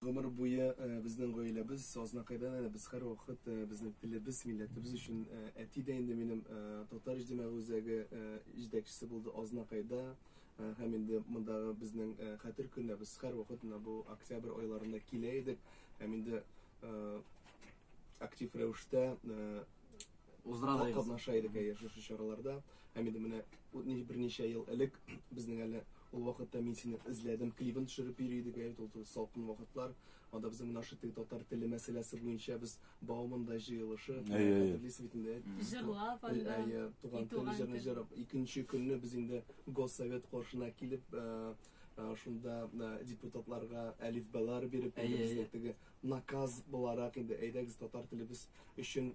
Гомер буе безнең гаиләбез азнакайдан без һәр вакыт безнең телебез, милләтебез өчен әти дә инде минем татар җәмәгать үзәге җитәкчесе булды азнакайда һәм инде мондагы безнең хәтер көннә без һәр вакыт бу октябрь айларында килә идек һәм инде актив рәвештә катнаша идек шушы чараларда һәм инде менә берничә ел элек безнең әле ул вакытта мин сине эзләдем клипын төшереп йөридек ул салкын вакытлар анда безнең нашы татар теле мәсьәләсе буенча без баумында җыелышып җырлап туган теле җырлап икенче көнне без инде госсовет каршына килеп шунда депутатларга әлифбалар биреп безнең наказ буларак инде әйдәгез татар телебез өчен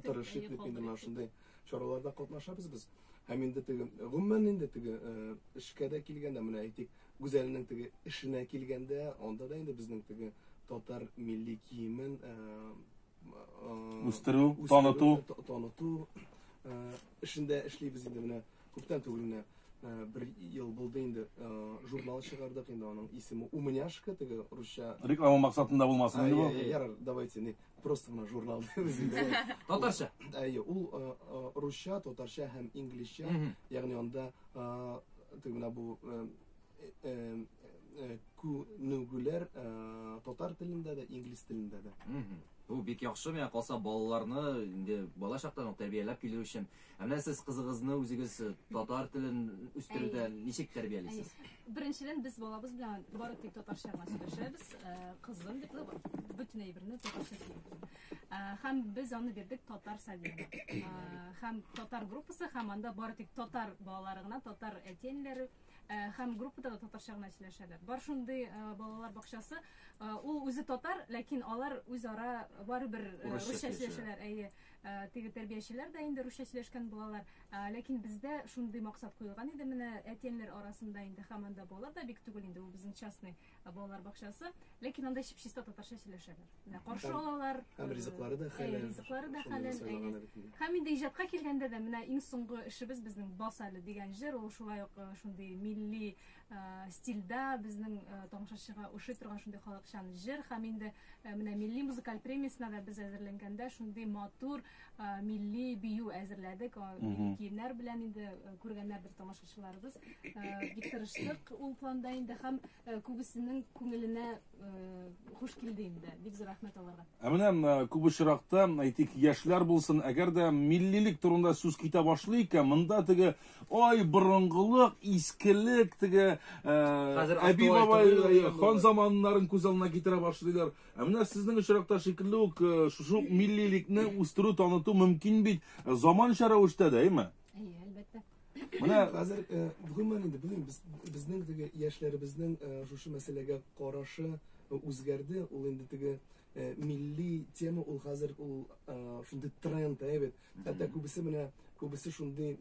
тырышып дип инде шундай чараларда катнашабыз без. Һәм инде гомумән инде эшкә дә килгәндә менә әйтик гүзәлнең эшенә килгәндә анда да инде безнең татар милли киемен үстерү, таныту эшендә эшлибез инде менә күптән түгел bir yıl булды инде журнал чыгардык инде аның исеме Умняшка русча реклама максатында булмасын инде бу. Ярар, давайте просто менә журнал татарча. Ул русча, татарча һәм инглизчә, ягъни анда менә бу күнегүләр татар телендә дә, инглиз телендә дә. Бу бик яхшы, менә калса балаларны инде бала чактан тәрбияләп килү өчен. Менә сез кызыгызны үзегез татар телен үстерүдә ничек тәрбиялисез? Беренчедән без балабыз белән бары тик татарча гына сөйләшәбез. Кызым дип бөтен әйберне татарча сөйләп. Һәм без аны бирдек татар садигы. Һәм татар группасы һәм анда бары тик татар балалары гына, татар әтиәннәре һәм группада да татарча гына сөйләшәләр. Бар шундый балалар бакчасы, ул үзе татар, ләкин алар үзара барыбер русча сөйләшәләр. Теге тәрбиячеләр дә инде русча сөйләшкән булалар. Ләкин бездә шундый максат куелган иде, менә әтиәннәр арасында инде һәм анда балалар да бик түгел инде, ул безнең частный балалар бакчасы, ләкин анда чиста татарча сөйләшәләр. Менә каршы алалар. Һәм ризыклары да хәләл. Һәм инде иҗатка килгәндә дә менә иң соңгы эшебез безнең Бас әле дигән җыр, ул шулай ук шундый милли стильдә безнең тамашачыга ошый торган шундый халыкчан җыр һәм инде менә милли музыкаль премиясына да без әзерләнгәндә шундый матур милли бию әзерләдек. Милли киемнәр белән инде күргәннәрдер тамашачыларыбыз. Бик тырыштык ул планда инде һәм күбесенең күңеленә хуш килде инде. Бик зур рәхмәт аларга. Менә күп очракта әйтик яшьләр булсын, әгәр дә миллилек турында сүз китә башлый икән, монда теге ай борынгылык, искелек, теге әби бабай хан заманнарын күз алдына китерә башлыйлар. Менә сезнең очракта шикелле үк шушы миллилекне үстерү, таныту мөмкин бит заманча рәвештә дә, әйме? Әлбәттә. Менә хәзер гомумән инде безнең теге яшьләребезнең шушы мәсьәләгә карашы үзгәрде. Ул инде теге милли тема ул хәзер ул шундый тренд, әйбет. Хәтта күбесе шундый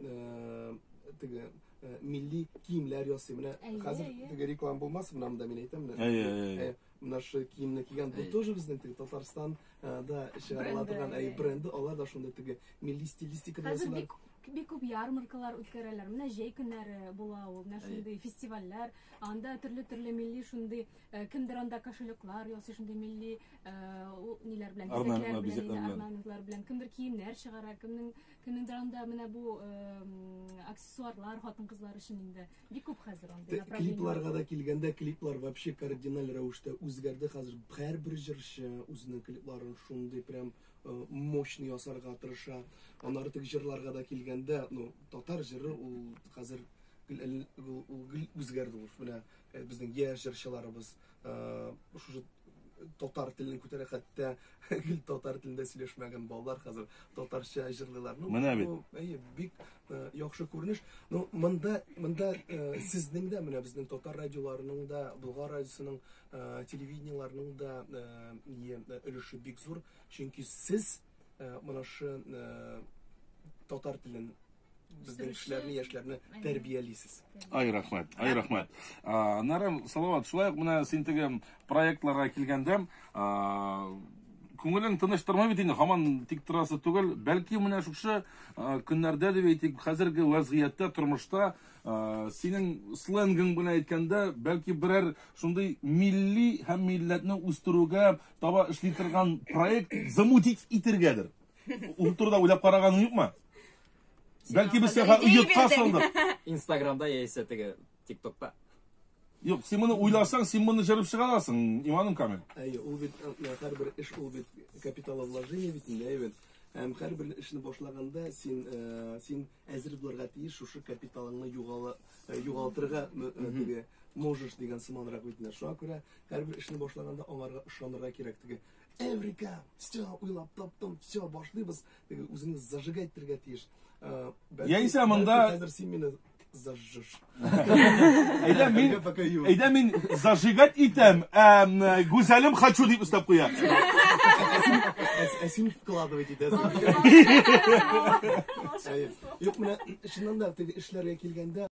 теге милли киемләр ясый. Менә хәзер теге реклама булмас, менә монда мин әйтәм. Менә шы киемне кигән бу тоже безнең теге Татарстан да чыгарыла торган бренды, алар да шундый теге милли стилистикада ясыйлар. Бик күп ярмаркалар үткәрәләр. Менә җәй көннәре була ул, менә шундый фестивальләр, анда төрле милли шундый кемдер анда кошелеклар ясый, шундый милли ниләр белән, орнаментлар белән, кемдер киемнәр чыгара, кемнеңдер анда менә бу аксессуарлар хатын-кызлар өчен инде бик күп хәзер анда. Клипларга да килгәндә, клиплар вообще кардинал рәвештә үзгәрде. Хәзер һәрбер җырчы үзенең клипларын шундый прям мощный ясарга тырыша. Аннары теге җырларга да килгәндә, татар җыры ул хәзер үзгәрде ул. Менә безнең яшь җырчыларыбыз шушы татар телен күтәрә, хәтта татар телендә сөйләшмәгән балалар хәзер татарча җырлыйлар. Бик яхшы күренеш. Монда сезнең дә, менә безнең татар радиоларының да, Болгар радиосының, телевидениеларның да өлеше бик зур. Чөнки сез моны татар телен безнең кешеләрне, яшьләрне тәрбиялисез. Ай рәхмәт, ай рәхмәт. Нарым, Салават, шулай ук менә син теге проектларга килгәндә, күңелең тыныштырмай бит инде, һаман тик торасы түгел. Бәлки менә шушы көннәрдә дип әйтик, хәзерге вазгыятьтә, тормышта синең сленгың белән әйткәндә, бәлки берәр шундый милли һәм милләтне үстерүгә таба эшли торган проект замутить итергәдер. Ул турыда уйлап караганың юкмы? Бәлки без сәхә уйытка салдык. Инстаграмда яисә теге ТикТокта. Юк, син моны уйласаң, син моны җырып чыга аласың, иманым камил. Ул бит һәрбер эш ул бит капиталовложение бит инде, әйбет. Һәм һәрбер эшне башлаганда син әзер булырга тиеш шушы капиталыңны югалтырга теге можешь дигән сыманрак бит инде. Шуңа күрә һәрбер эшне башлаганда аңарга ышанырга кирәк теге. Эврика, все, уйлап таптым, все, башлыйбыз. Теге үзеңне зажигать итәргә тиеш. Яисә монда хәзер син мине зажжешь. Әйдә мин зажигать итәм, гүзәлем хочу дип өстәп куя. Син вкладывать итәсең. Юк, менә чыннан да теге эшләргә килгәндә